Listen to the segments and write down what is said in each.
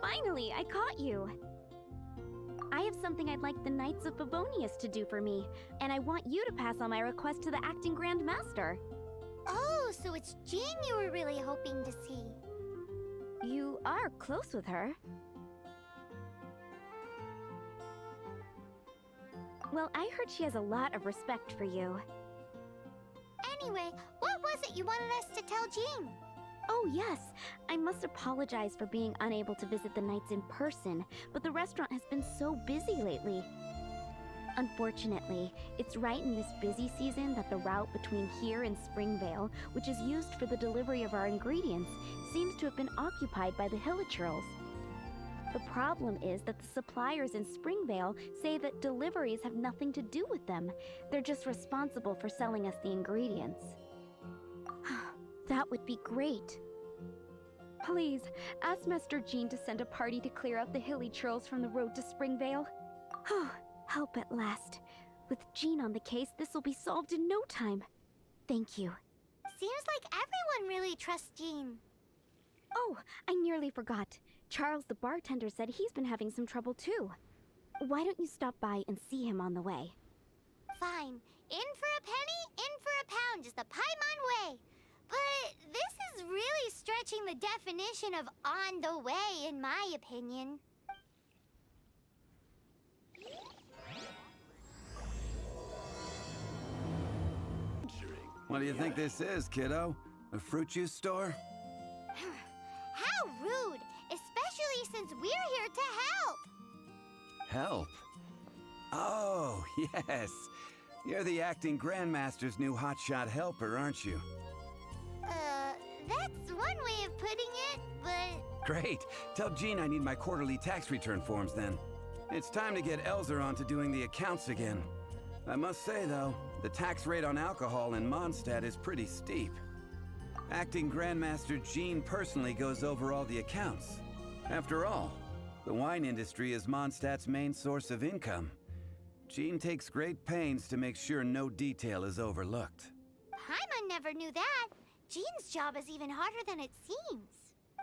Finally, I caught you. I have something I'd like the Knights of Favonius to do for me, and I want you to pass on my request to the acting Grand Master. Oh, so it's Jean you were really hoping to see. You are close with her. Well, I heard she has a lot of respect for you. Anyway, what was it you wanted us to tell Jean? Oh yes, I must apologize for being unable to visit the Knights in person, but the restaurant has been so busy lately. Unfortunately, it's right in this busy season that the route between here and Springvale, which is used for the delivery of our ingredients, seems to have been occupied by the Hilichurls. The problem is that the suppliers in Springvale say that deliveries have nothing to do with them. They're just responsible for selling us the ingredients. That would be great. Please, ask Master Jean to send a party to clear out the Hilichurls from the road to Springvale. Help at last. With Jean on the case, this will be solved in no time. Thank you. Seems like everyone really trusts Jean. Oh, I nearly forgot. Charles the bartender said he's been having some trouble too. Why don't you stop by and see him on the way? Fine. In for a penny, in for a pound is the Paimon way. But this is really stretching the definition of on the way, in my opinion. What do you think this is, kiddo? A fruit juice store? How rude, especially since we're here to help. Help? Oh, yes. You're the acting Grandmaster's new hotshot helper, aren't you? That's one way of putting it, but... Great. Tell Jean I need my quarterly tax return forms then. It's time to get Elzer on to doing the accounts again. I must say, though, the tax rate on alcohol in Mondstadt is pretty steep. Acting Grandmaster Jean personally goes over all the accounts. After all, the wine industry is Mondstadt's main source of income. Jean takes great pains to make sure no detail is overlooked. Paimon never knew that. Jean's job is even harder than it seems.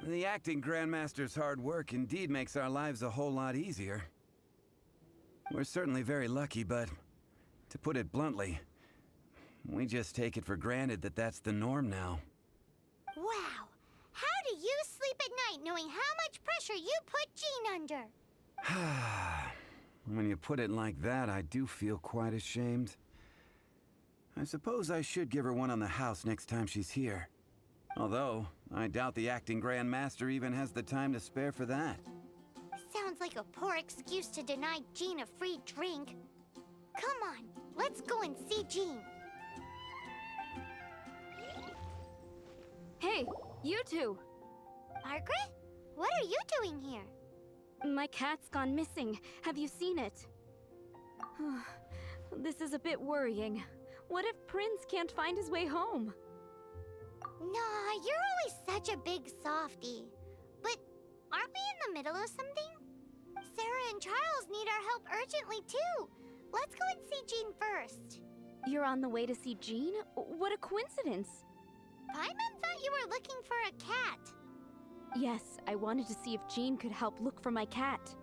The acting Grandmaster's hard work indeed makes our lives a whole lot easier. We're certainly very lucky, but to put it bluntly, we just take it for granted that that's the norm now. Wow. How do you sleep at night knowing how much pressure you put Jean under? When you put it like that, I do feel quite ashamed. I suppose I should give her one on the house next time she's here. Although, I doubt the acting Grand Master even has the time to spare for that. Sounds like a poor excuse to deny Jean a free drink. Come on, let's go and see Jean. Hey, you two! Margaret? What are you doing here? My cat's gone missing. Have you seen it? This is a bit worrying. What if Prince can't find his way home? Nah, you're always such a big softie. But aren't we in the middle of something? Sarah and Charles need our help urgently too. Let's go and see Jean first. You're on the way to see Jean? What a coincidence! Paimon thought you were looking for a cat. Yes, I wanted to see if Jean could help look for my cat.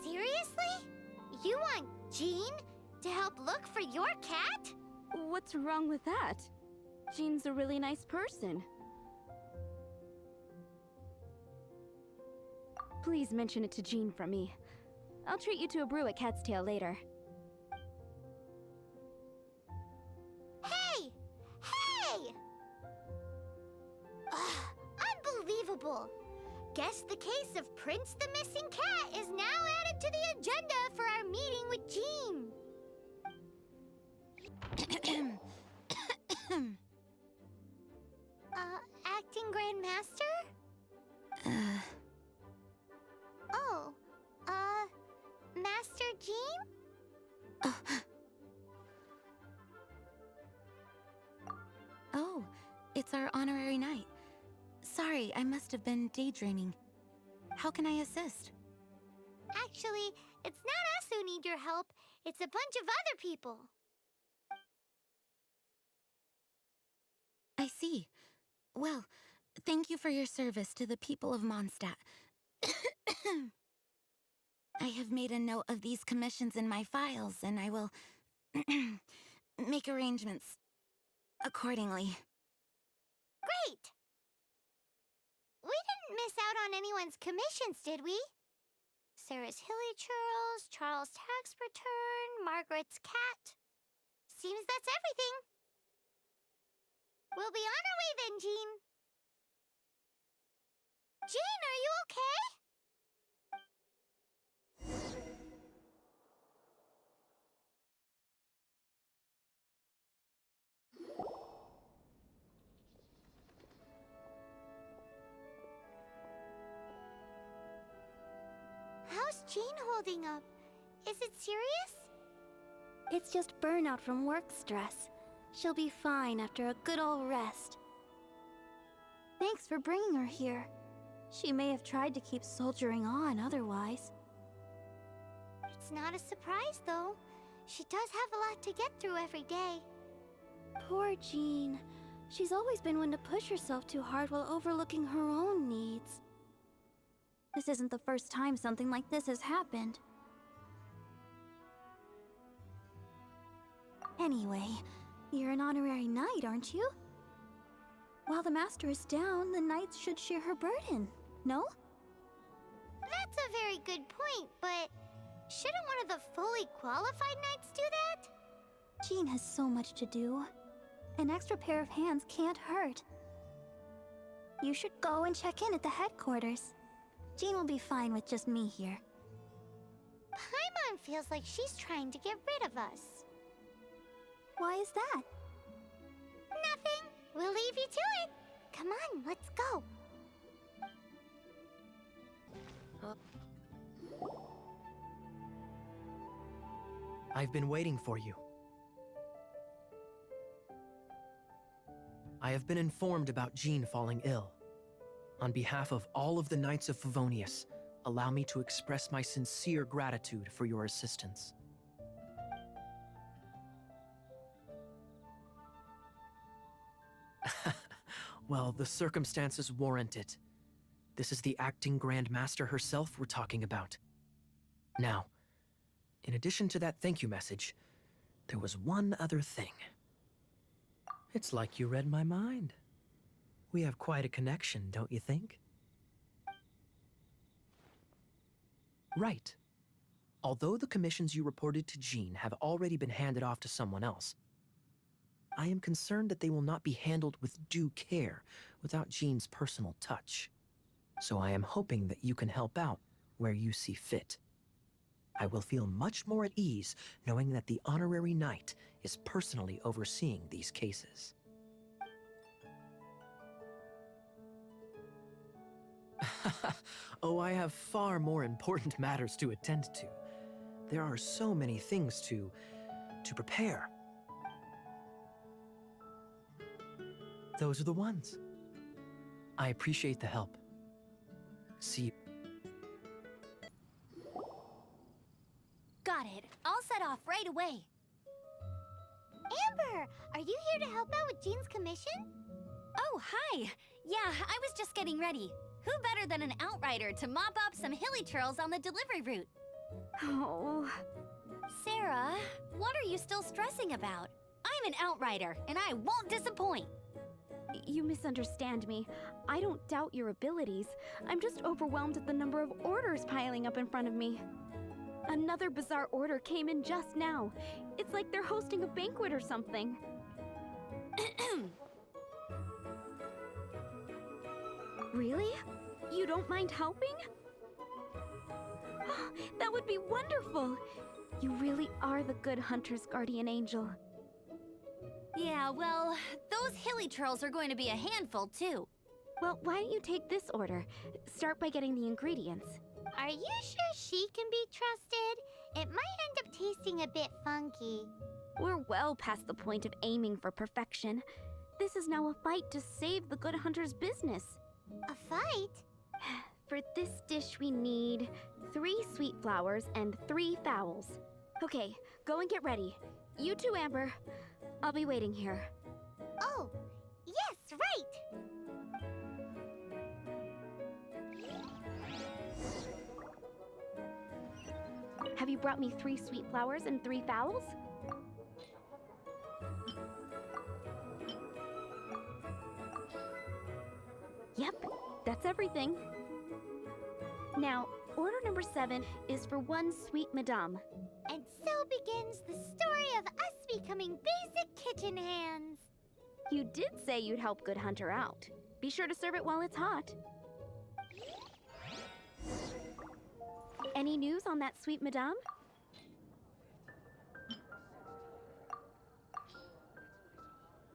Seriously? You want Jean to help look for your cat? What's wrong with that? Jean's a really nice person. Please mention it to Jean from me. I'll treat you to a brew at Cat's Tail later. Hey! Hey! Ugh, unbelievable! Guess the case of Prince the Missing Cat is now added to the agenda for our meeting with Jean. Acting Grand Master? Oh, Master Jean? Oh, it's our honorary knight. Sorry, I must have been daydreaming. How can I assist? Actually, it's not us who need your help. It's a bunch of other people. I see. Well, thank you for your service to the people of Mondstadt. I have made a note of these commissions in my files, and I will make arrangements accordingly. Great! We didn't miss out on anyone's commissions, did we? Sarah's hilly churls, Charles' tax return, Margaret's cat. Seems that's everything. We'll be on our way then, Jean. Jean, are you okay? How's Jean holding up? Is it serious? It's just burnout from work stress. She'll be fine after a good old rest. Thanks for bringing her here. She may have tried to keep soldiering on otherwise. It's not a surprise, though. She does have a lot to get through every day. Poor Jean. She's always been one to push herself too hard while overlooking her own needs. This isn't the first time something like this has happened. Anyway, you're an honorary knight, aren't you? While the master is down, the knights should share her burden, no? That's a very good point, but shouldn't one of the fully qualified knights do that? Jean has so much to do. An extra pair of hands can't hurt. You should go and check in at the headquarters. Jean will be fine with just me here. Paimon feels like she's trying to get rid of us. Why is that? Nothing. We'll leave you to it. Come on, let's go. I've been waiting for you. I have been informed about Jean falling ill. On behalf of all of the Knights of Favonius, allow me to express my sincere gratitude for your assistance. Well, the circumstances warrant it. This is the acting Grand Master herself we're talking about. Now, in addition to that thank you message, there was one other thing. It's like you read my mind. We have quite a connection, don't you think? Right. Although the commissions you reported to Jean have already been handed off to someone else, I am concerned that they will not be handled with due care without Jean's personal touch. So I am hoping that you can help out where you see fit. I will feel much more at ease knowing that the honorary knight is personally overseeing these cases. Oh, I have far more important matters to attend to. There are so many things to prepare. Those are the ones. I appreciate the help. See you. Got it. I'll set off right away. Amber, are you here to help out with Jean's commission? Oh, hi! Yeah, I was just getting ready. Who better than an outrider to mop up some hilly churls on the delivery route? Oh. Sarah, what are you still stressing about? I'm an outrider, and I won't disappoint. You misunderstand me. I don't doubt your abilities. I'm just overwhelmed at the number of orders piling up in front of me. Another bizarre order came in just now. It's like they're hosting a banquet or something. Really? You don't mind helping? That would be wonderful! You really are the good hunter's guardian angel. Yeah, well, those hilly churls are going to be a handful, too. Well, why don't you take this order? Start by getting the ingredients. Are you sure she can be trusted? It might end up tasting a bit funky. We're well past the point of aiming for perfection. This is now a fight to save the good hunter's business. A fight? For this dish, we need 3 sweet flowers and 3 fowls. Okay, go and get ready. You too, Amber. I'll be waiting here. Oh, yes, right! Have you brought me 3 sweet flowers and 3 fowls? Yep, that's everything. Now, order number 7 is for 1 sweet madame. And so begins the story of us becoming basic kitchen hands. You did say you'd help Good Hunter out. Be sure to serve it while it's hot. Any news on that sweet madame?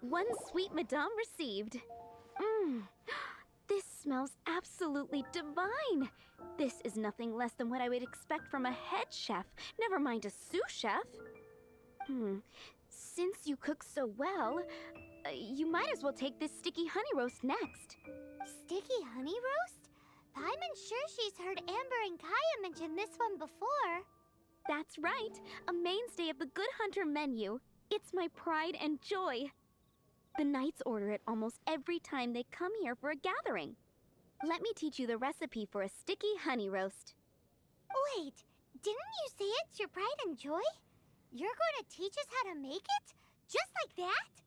One sweet madame received. This smells absolutely divine. This is nothing less than what I would expect from a head chef, never mind a sous chef. Since you cook so well, you might as well take this sticky honey roast next. Sticky honey roast? Paimon's sure she's heard Amber and Kaya mention this one before. That's right, a mainstay of the Good Hunter menu. It's my pride and joy. The knights order it almost every time they come here for a gathering. Let me teach you the recipe for a sticky honey roast. Wait, didn't you say it's your pride and joy? You're going to teach us how to make it? Just like that?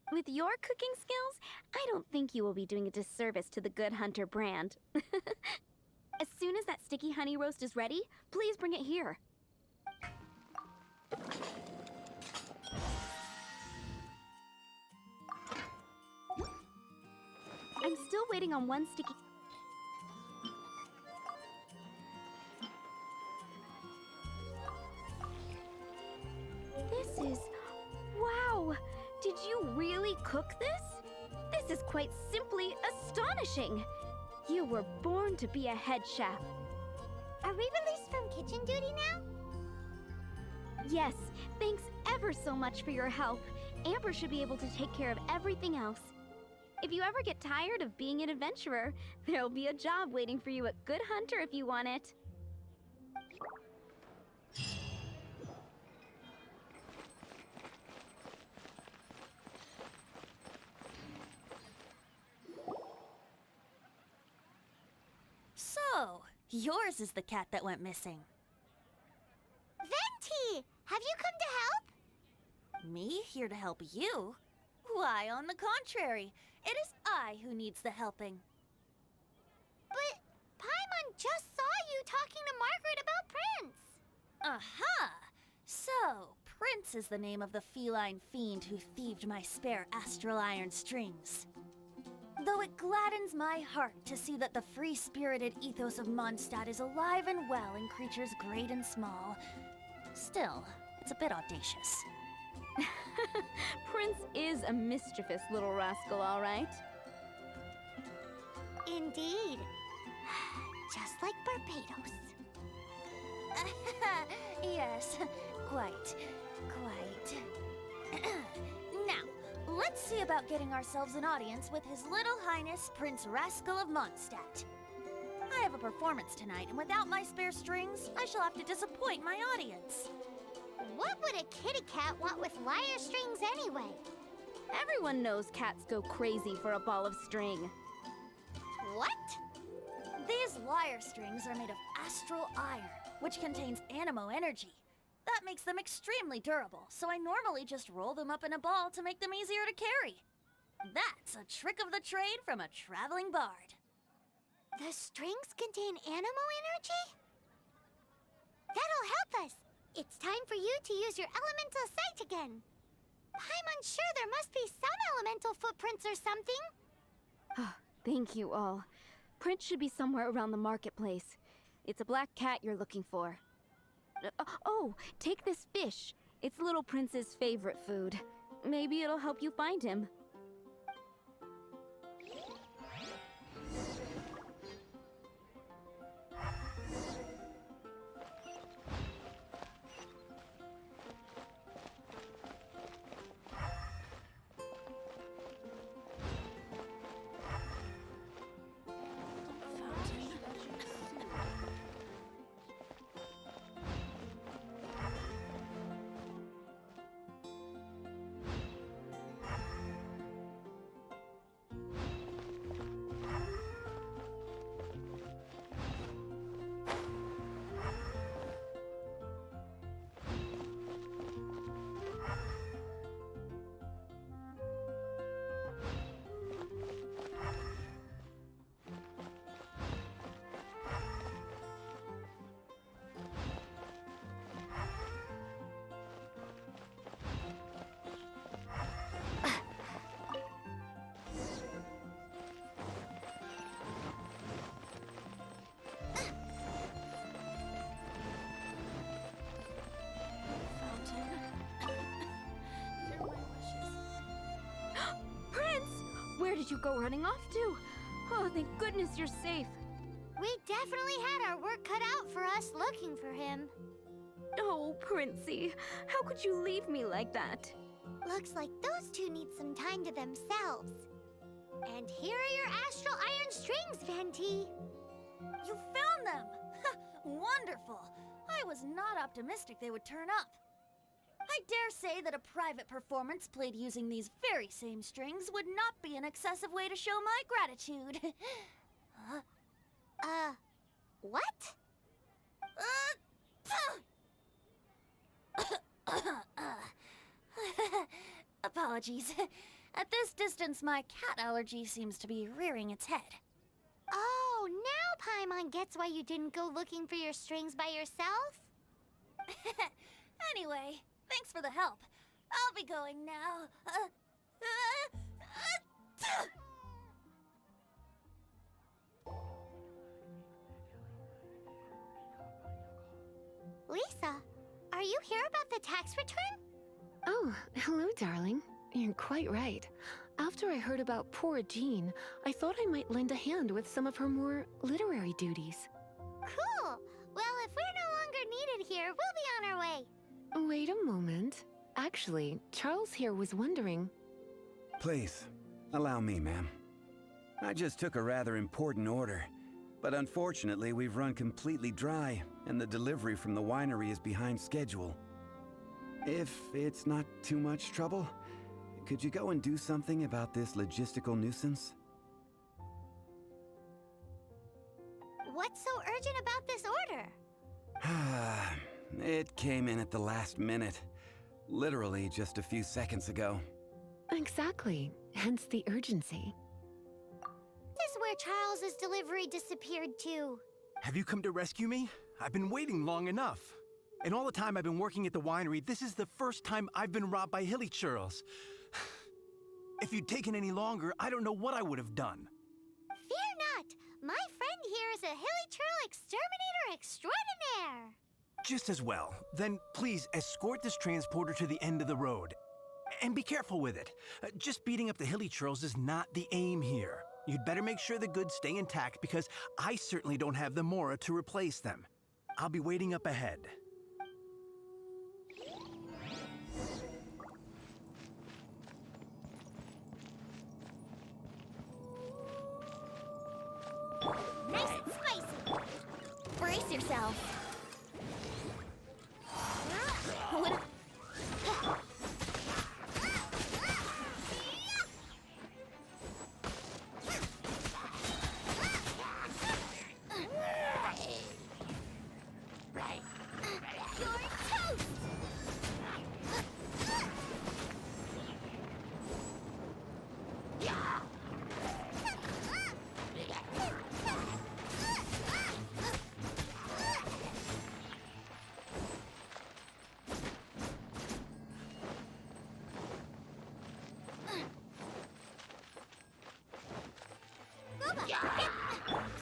With your cooking skills, I don't think you will be doing a disservice to the Good Hunter brand. As soon as that sticky honey roast is ready, please bring it here. I'm still waiting on 1 sticky... This is... Wow! Did you really cook this? This is quite simply astonishing! You were born to be a head chef. Are we released from kitchen duty now? Yes, thanks ever so much for your help. Amber should be able to take care of everything else. If you ever get tired of being an adventurer, there'll be a job waiting for you at Good Hunter if you want it. So, yours is the cat that went missing. Venti! Have you come to help? Me here to help you? Why, on the contrary, it is I who needs the helping. But Paimon just saw you talking to Margaret about Prince. Aha! So, Prince is the name of the feline fiend who thieved my spare astral iron strings. Though it gladdens my heart to see that the free-spirited ethos of Mondstadt is alive and well in creatures great and small, still, it's a bit audacious. Prince is a mischievous little rascal, all right. Indeed. Just like Barbados. Yes, quite. Now, let's see about getting ourselves an audience with His Little Highness Prince Rascal of Mondstadt. I have a performance tonight, and without my spare strings, I shall have to disappoint my audience. What would a kitty cat want with lyre strings anyway? Everyone knows cats go crazy for a ball of string. What? These lyre strings are made of astral iron, which contains animo energy. That makes them extremely durable, so I normally just roll them up in a ball to make them easier to carry. That's a trick of the trade from a traveling bard. The strings contain animo energy? That'll help us. It's time for you to use your elemental sight again. Paimon's sure there must be some elemental footprints or something. Thank you all. Prince should be somewhere around the marketplace. It's a black cat you're looking for. Oh, take this fish. It's Little Prince's favorite food. Maybe it'll help you find him. did you go running off to? Oh, thank goodness you're safe. We definitely had our work cut out for us looking for him. Oh, Princey, how could you leave me like that? Looks like those two need some time to themselves. And here are your astral iron strings, Venti. You found them! Wonderful! I was not optimistic they would turn up. I dare say that a private performance played using these very same strings would not be an excessive way to show my gratitude. What? Apologies. At this distance, my cat allergy seems to be rearing its head. Oh, now Paimon gets why you didn't go looking for your strings by yourself? Anyway, thanks for the help. I'll be going now. Lisa, are you here about the tax return? Oh, hello, darling. You're quite right. After I heard about poor Jean, I thought I might lend a hand with some of her more literary duties. Cool. Well, if we're no longer needed here, we'll be on our way. Wait a moment. Actually, Charles here was wondering... Please, allow me, ma'am. I just took a rather important order, but unfortunately we've run completely dry, and the delivery from the winery is behind schedule. If it's not too much trouble, could you go and do something about this logistical nuisance? What's so urgent about this order? It came in at the last minute. Literally just a few seconds ago. Exactly. Hence the urgency. This is where Charles's delivery disappeared to. Have you come to rescue me? I've been waiting long enough. And all the time I've been working at the winery, this is the first time I've been robbed by hilly churls. If you'd taken any longer, I don't know what I would have done. Fear not! My friend here is a hilly churl exterminator extraordinaire! Just as well. Then please escort this transporter to the end of the road. And be careful with it. Just beating up the hilly churls is not the aim here. You'd better make sure the goods stay intact because I certainly don't have the Mora to replace them. I'll be waiting up ahead. Nice and spicy! Brace yourself. What?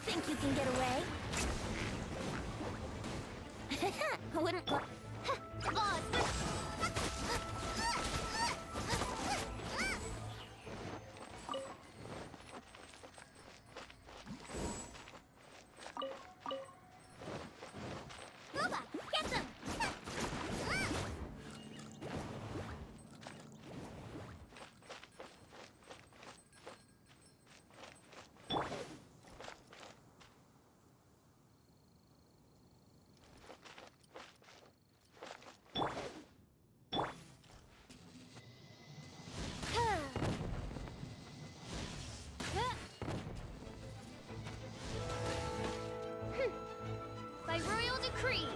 Think you can get away? I wouldn't. Booba, get them! By royal decree.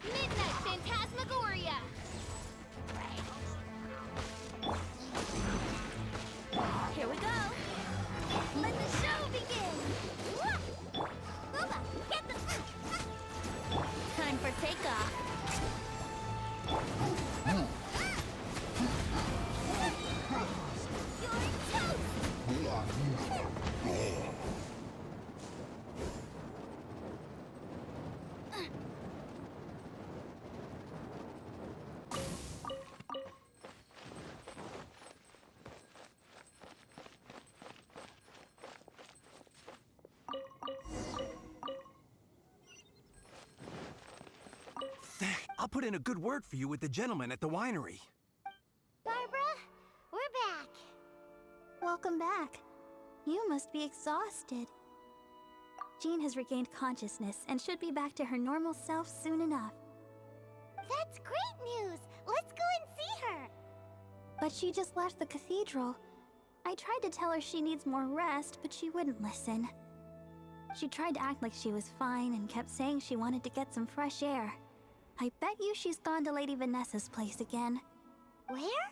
Midnight Phantasmagoria. Here we go. Let the show begin. Booba, get them! Time for takeoff. You're toast! I'll put in a good word for you with the gentleman at the winery. Barbara, we're back. Welcome back. You must be exhausted. Jean has regained consciousness and should be back to her normal self soon enough. That's great news. Let's go and see her. But she just left the cathedral. I tried to tell her she needs more rest, but she wouldn't listen. She tried to act like she was fine and kept saying she wanted to get some fresh air. I bet you she's gone to Lady Vanessa's place again. Where?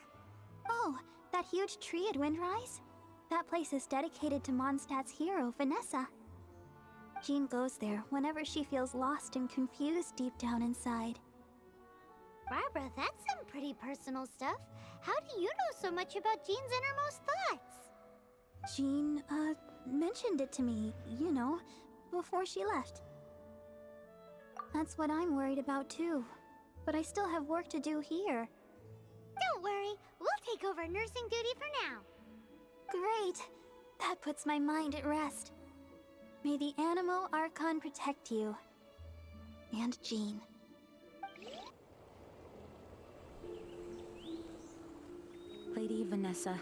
Oh, that huge tree at Windrise? That place is dedicated to Mondstadt's hero, Vanessa. Jean goes there whenever she feels lost and confused deep down inside. Barbara, that's some pretty personal stuff. How do you know so much about Jean's innermost thoughts? Jean, mentioned it to me, you know, before she left. That's what I'm worried about too. But I still have work to do here. Don't worry, we'll take over nursing duty for now. Great! That puts my mind at rest. May the Animo Archon protect you. And Jean. Lady Vanessa,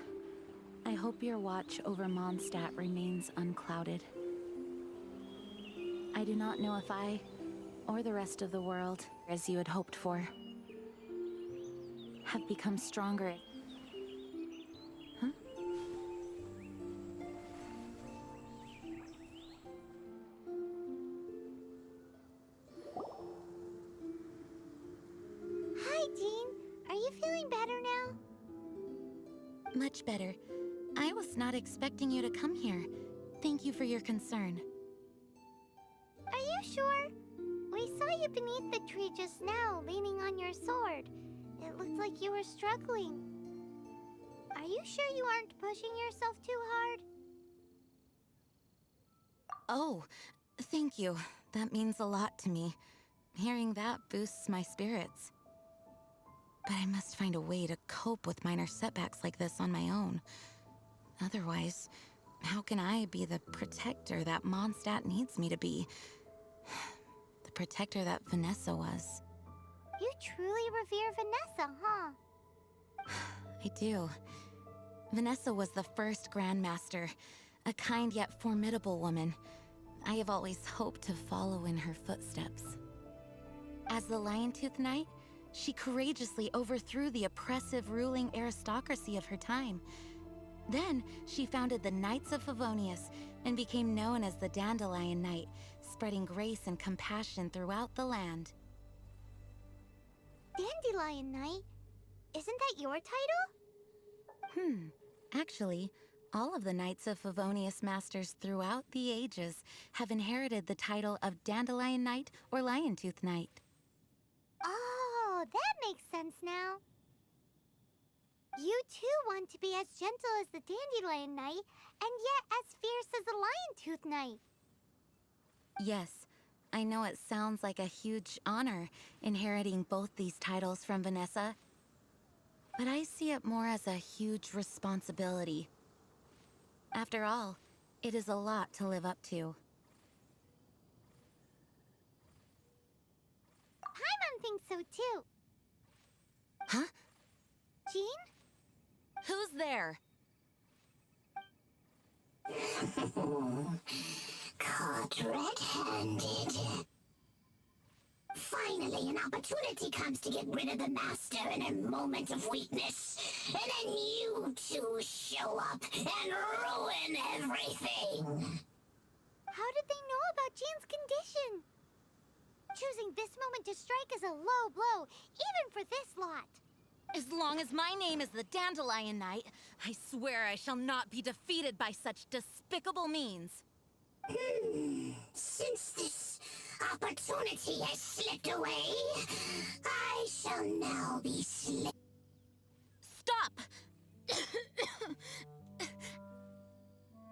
I hope your watch over Mondstadt remains unclouded. I do not know if I, or the rest of the world, as you had hoped for, have become stronger. Huh? Hi, Jean. Are you feeling better now? Much better. I was not expecting you to come here. Thank you for your concern. Are you sure? We saw you beneath the tree just now, leaning on your sword. It looked like you were struggling. Are you sure you aren't pushing yourself too hard? Oh, thank you. That means a lot to me. Hearing that boosts my spirits. But I must find a way to cope with minor setbacks like this on my own. Otherwise, how can I be the protector that Mondstadt needs me to be? The protector that Vanessa was. You truly revere Vanessa, huh? I do. Vanessa was the first Grandmaster, a kind yet formidable woman. I have always hoped to follow in her footsteps. As the Lion-Tooth Knight, she courageously overthrew the oppressive ruling aristocracy of her time. Then, she founded the Knights of Favonius and became known as the Dandelion Knight, spreading grace and compassion throughout the land. Dandelion Knight? Isn't that your title? Actually, all of the Knights of Favonius Masters throughout the ages have inherited the title of Dandelion Knight or Lion-Tooth Knight. Oh, that makes sense now. You too want to be as gentle as the Dandelion Knight, and yet as fierce as the Lion-Tooth Knight. Yes, I know it sounds like a huge honor inheriting both these titles from Vanessa, but I see it more as a huge responsibility. After all, it is a lot to live up to. Paimon thinks so too. Huh? Jean? Who's there? Caught red-handed. Finally, an opportunity comes to get rid of the Master in a moment of weakness. And then you two show up and ruin everything. How did they know about Jean's condition? Choosing this moment to strike is a low blow, even for this lot. As long as my name is the Dandelion Knight, I swear I shall not be defeated by such despicable means. Since this opportunity has slipped away, I shall now be Stop!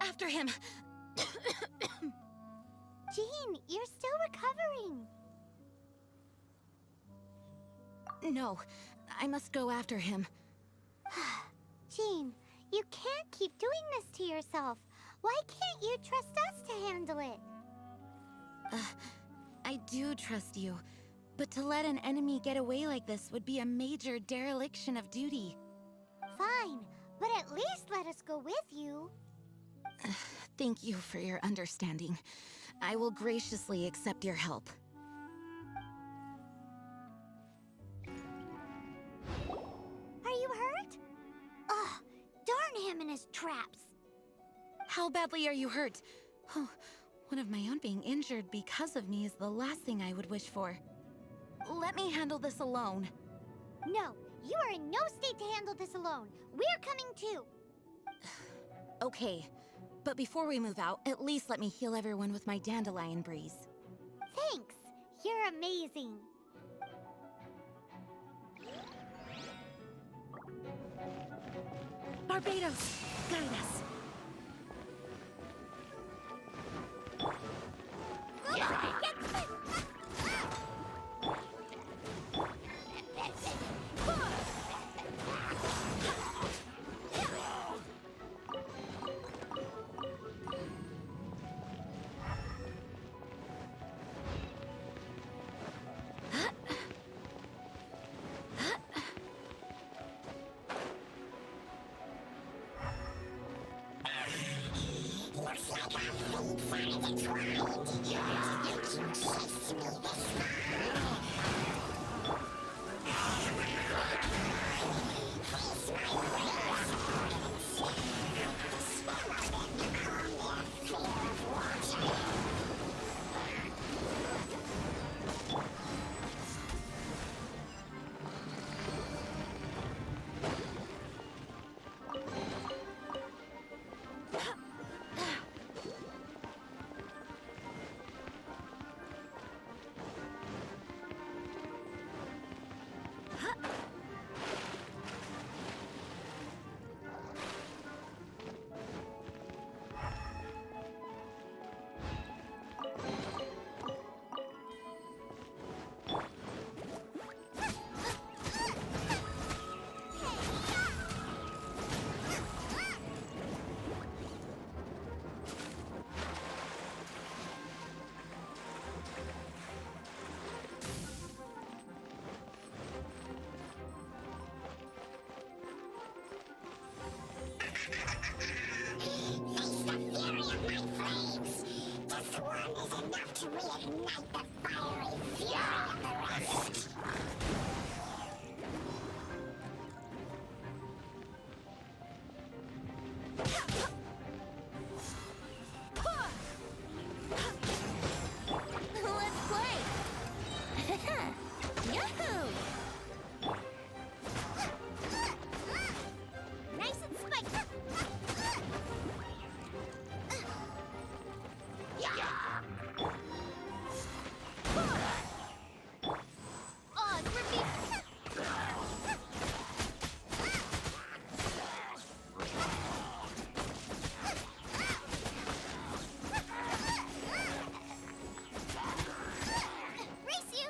After him! Jean, you're still recovering. No, I must go after him. Jean, you can't keep doing this to yourself. Why can't you trust us to handle it? I do trust you, But to let an enemy get away like this would be a major dereliction of duty. Fine, but at least let us go with you. Thank you for your understanding. I will graciously accept your help. Are you hurt? Ugh, darn him and his traps. How badly are you hurt? Oh, one of my own being injured because of me is the last thing I would wish for. Let me handle this alone. No, you are in no state to handle this alone. We're coming too. Okay, but before we move out, at least let me heal everyone with my dandelion breeze. Thanks. You're amazing. Barbados, guide us. Looks like our fate finally declined. You can chase me this Face the fury of my flames. This one is enough to reignite the fiery fury of the rest. Let's play! Yahoo! Nice and spiked. Oh, Grippy. Race you.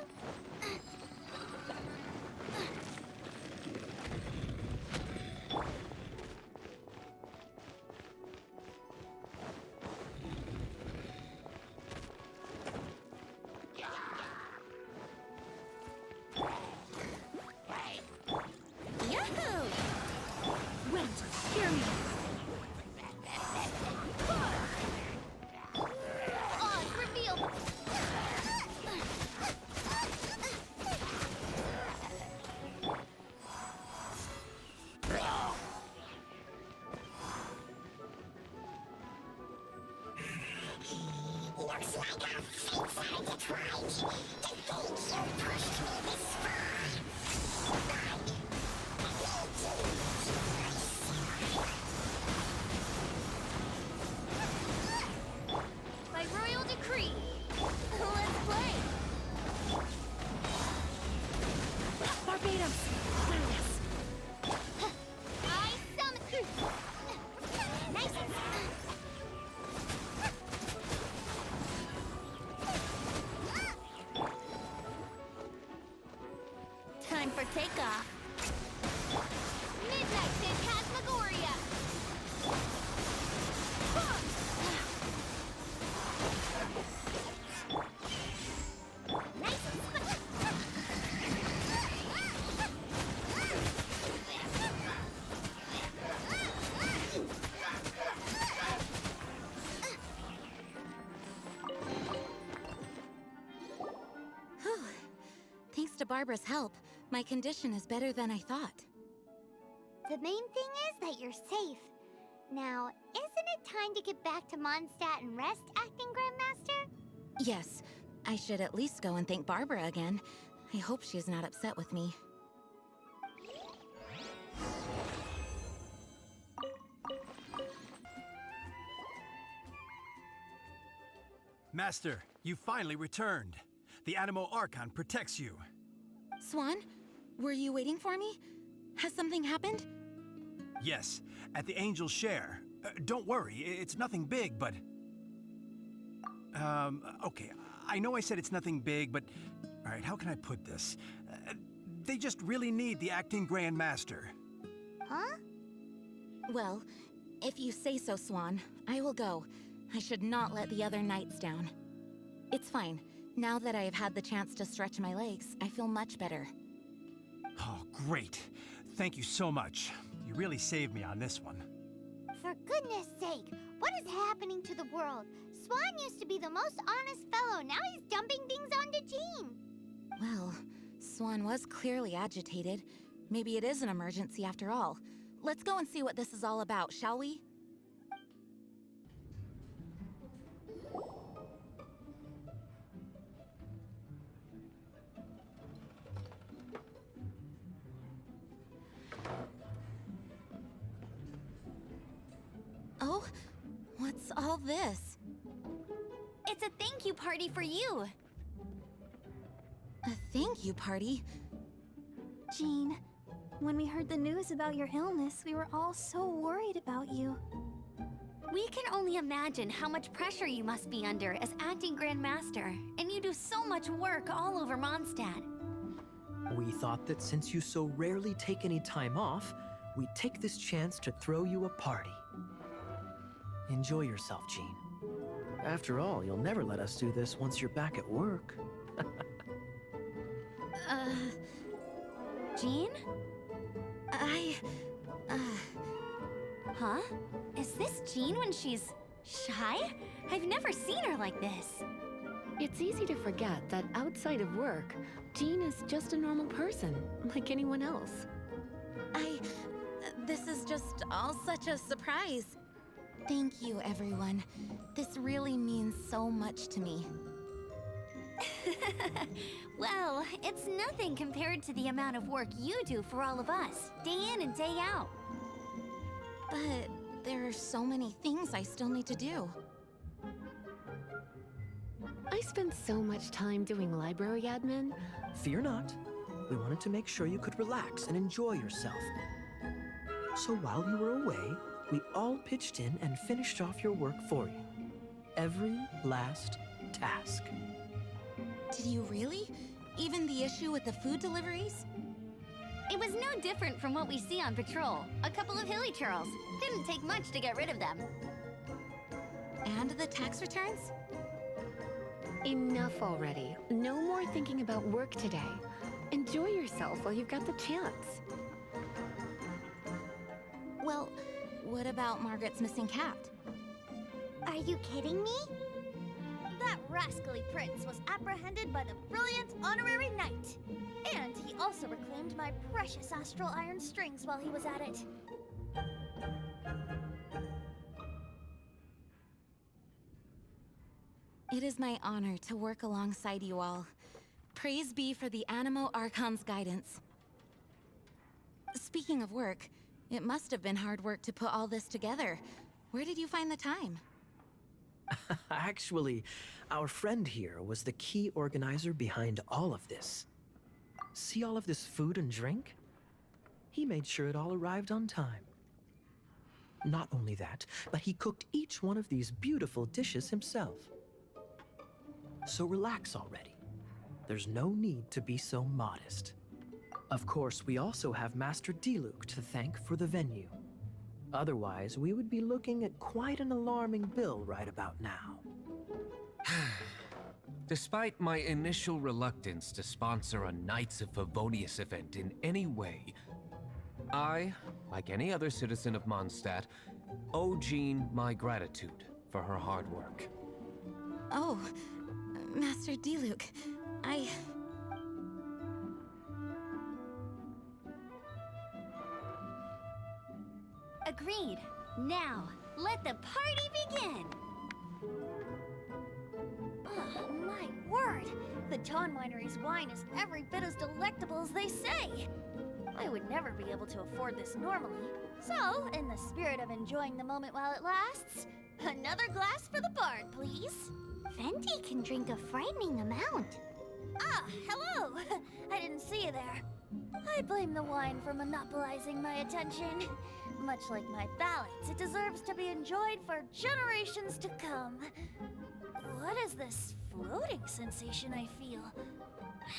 Yahoo! Wait, hear me. Oh, reveal. Looks like our fates are declined. To think you pushed me this far. By royal decree. Let's play! Barbados, guide us. I summon. Nice and Time for takeoff. Midnight Phantasmagoria. Nice and Barbara's help, my condition is better than I thought. The main thing is that you're safe. Now, isn't it time to get back to Mondstadt and rest, Acting Grandmaster? Yes, I should at least go and thank Barbara again. I hope she's not upset with me. Master, you finally returned. The Animo Archon protects you. Swan, were you waiting for me? Has something happened? Yes, at the Angel's Share. Don't worry, it's nothing big, but... okay, I know I said it's nothing big, but... Alright, how can I put this? They just really need the Acting Grand Master. Huh? Well, if you say so, Swan, I will go. I should not let the other knights down. It's fine. Now that I have had the chance to stretch my legs, I feel much better. Oh, great. Thank you so much. You really saved me on this one. For goodness sake, what is happening to the world? Swan used to be the most honest fellow, now he's dumping things onto Jean. Well, Swan was clearly agitated. Maybe it is an emergency after all. Let's go and see what this is all about, shall we? Oh, what's all this? It's a thank you party for you. A thank you party? Jean, when we heard the news about your illness, we were all so worried about you. We can only imagine how much pressure you must be under as acting Grand Master, and you do so much work all over Mondstadt. We thought that since you so rarely take any time off, we'd take this chance to throw you a party. Enjoy yourself, Jean. After all, you'll never let us do this once you're back at work. Jean? Huh? Is this Jean when she's shy? I've never seen her like this. It's easy to forget that outside of work, Jean is just a normal person, like anyone else. This is just all such a surprise. Thank you, everyone. This really means so much to me. Well, it's nothing compared to the amount of work you do for all of us, day in and day out. But there are so many things I still need to do. I spent so much time doing library admin. Fear not. We wanted to make sure you could relax and enjoy yourself. So while you were away, we all pitched in and finished off your work for you. Every last task. Did you really? Even the issue with the food deliveries? It was no different from what we see on patrol. A couple of hilly churls. Didn't take much to get rid of them. And the tax returns? Enough already. No more thinking about work today. Enjoy yourself while you've got the chance. Well, what about Margaret's missing cat? Are you kidding me? That rascally prince was apprehended by the brilliant honorary knight. And he also reclaimed my precious astral iron strings while he was at it. It is my honor to work alongside you all. Praise be for the Animo Archon's guidance. Speaking of work, it must have been hard work to put all this together. Where did you find the time? Actually, our friend here was the key organizer behind all of this. See all of this food and drink? He made sure it all arrived on time. Not only that, but he cooked each one of these beautiful dishes himself. So relax already. There's no need to be so modest. Of course, we also have Master Diluc to thank for the venue. Otherwise, we would be looking at quite an alarming bill right about now. Despite my initial reluctance to sponsor a Knights of Favonius event in any way, I, like any other citizen of Mondstadt, owe Jean my gratitude for her hard work. Oh, Master Diluc, Agreed. Now, let the party begin! Oh, my word! The Dawn Winery's wine is every bit as delectable as they say! I would never be able to afford this normally. So, in the spirit of enjoying the moment while it lasts, another glass for the bard, please! Venti can drink a frightening amount. Ah, hello! I didn't see you there. I blame the wine for monopolizing my attention. Much like my ballads, it deserves to be enjoyed for generations to come. What is this floating sensation I feel?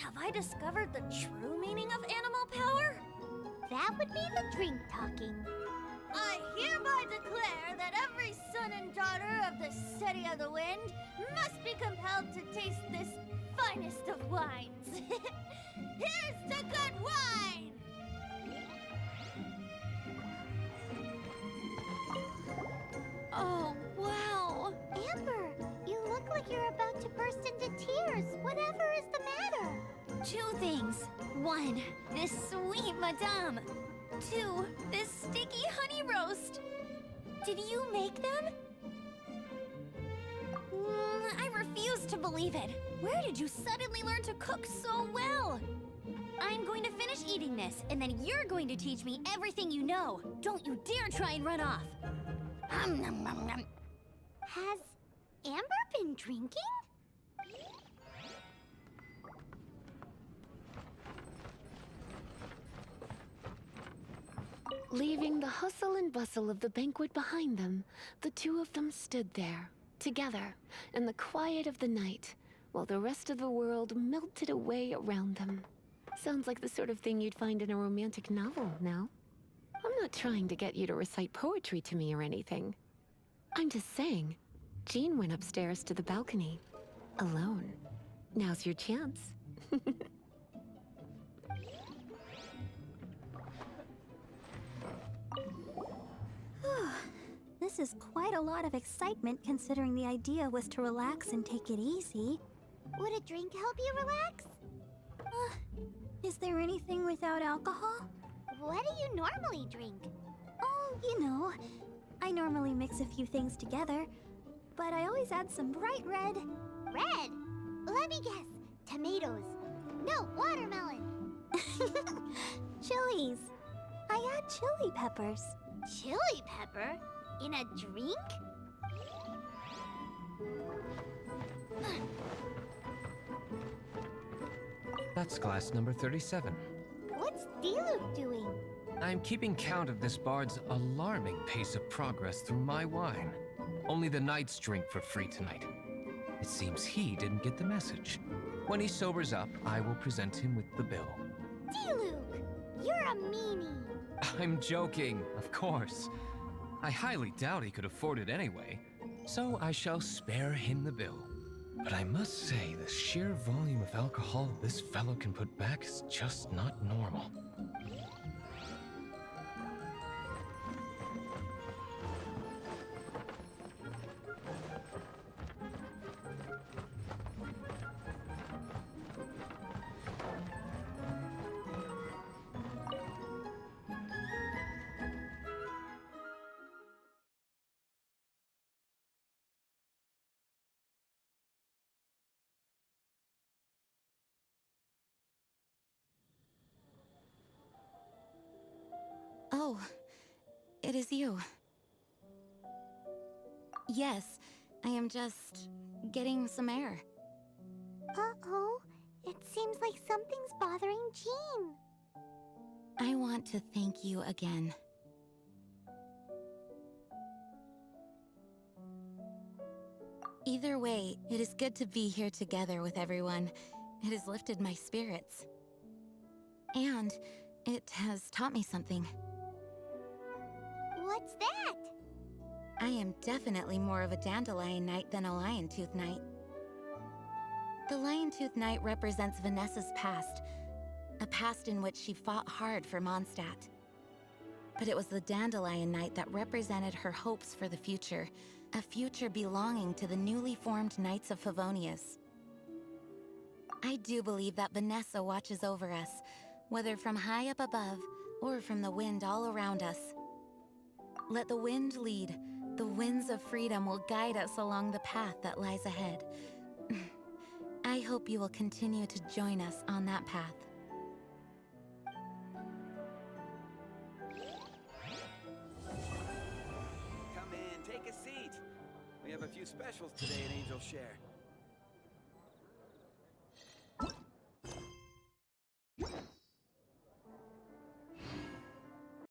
Have I discovered the true meaning of animal power? That would be the drink talking. I hereby declare that every son and daughter of the City of the Wind must be compelled to taste this finest of wines. Here's to good wine! Oh, wow! Amber, you look like you're about to burst into tears. Whatever is the matter? 2 things. 1, this sweet madame. 2, this sticky honey roast. Did you make them? I refuse to believe it. Where did you suddenly learn to cook so well? I'm going to finish eating this, and then you're going to teach me everything you know. Don't you dare try and run off. Has Amber been drinking? Leaving the hustle and bustle of the banquet behind them, the two of them stood there, together, in the quiet of the night, while the rest of the world melted away around them. Sounds like the sort of thing you'd find in a romantic novel, no? I'm not trying to get you to recite poetry to me or anything. I'm just saying, Jean went upstairs to the balcony, alone. Now's your chance. This is quite a lot of excitement considering the idea was to relax and take it easy. Would a drink help you relax? Is there anything without alcohol? What do you normally drink? Oh, you know, I normally mix a few things together, but I always add some bright red. Red? Let me guess. Tomatoes. No, watermelon. Chilies. I add chili peppers. Chili pepper? In a drink? That's glass number 37. What's Diluc doing? I'm keeping count of this bard's alarming pace of progress through my wine. Only the knights drink for free tonight. It seems he didn't get the message. When he sobers up, I will present him with the bill. Diluc, you're a meanie. I'm joking, of course. I highly doubt he could afford it anyway, so I shall spare him the bill. But I must say, the sheer volume of alcohol this fellow can put back is just not normal. Oh, it is you. Yes, I am just getting some air. Uh-oh. It seems like something's bothering Jean. I want to thank you again. Either way, it is good to be here together with everyone. It has lifted my spirits. And it has taught me something. What's that? I am definitely more of a Dandelion Knight than a Lion-Tooth Knight. The Lion-Tooth Knight represents Vanessa's past, a past in which she fought hard for Mondstadt. But it was the Dandelion Knight that represented her hopes for the future, a future belonging to the newly formed Knights of Favonius. I do believe that Vanessa watches over us, whether from high up above or from the wind all around us. Let the wind lead. The winds of freedom will guide us along the path that lies ahead. I hope you will continue to join us on that path. Come in, take a seat. We have a few specials today at Angel Share.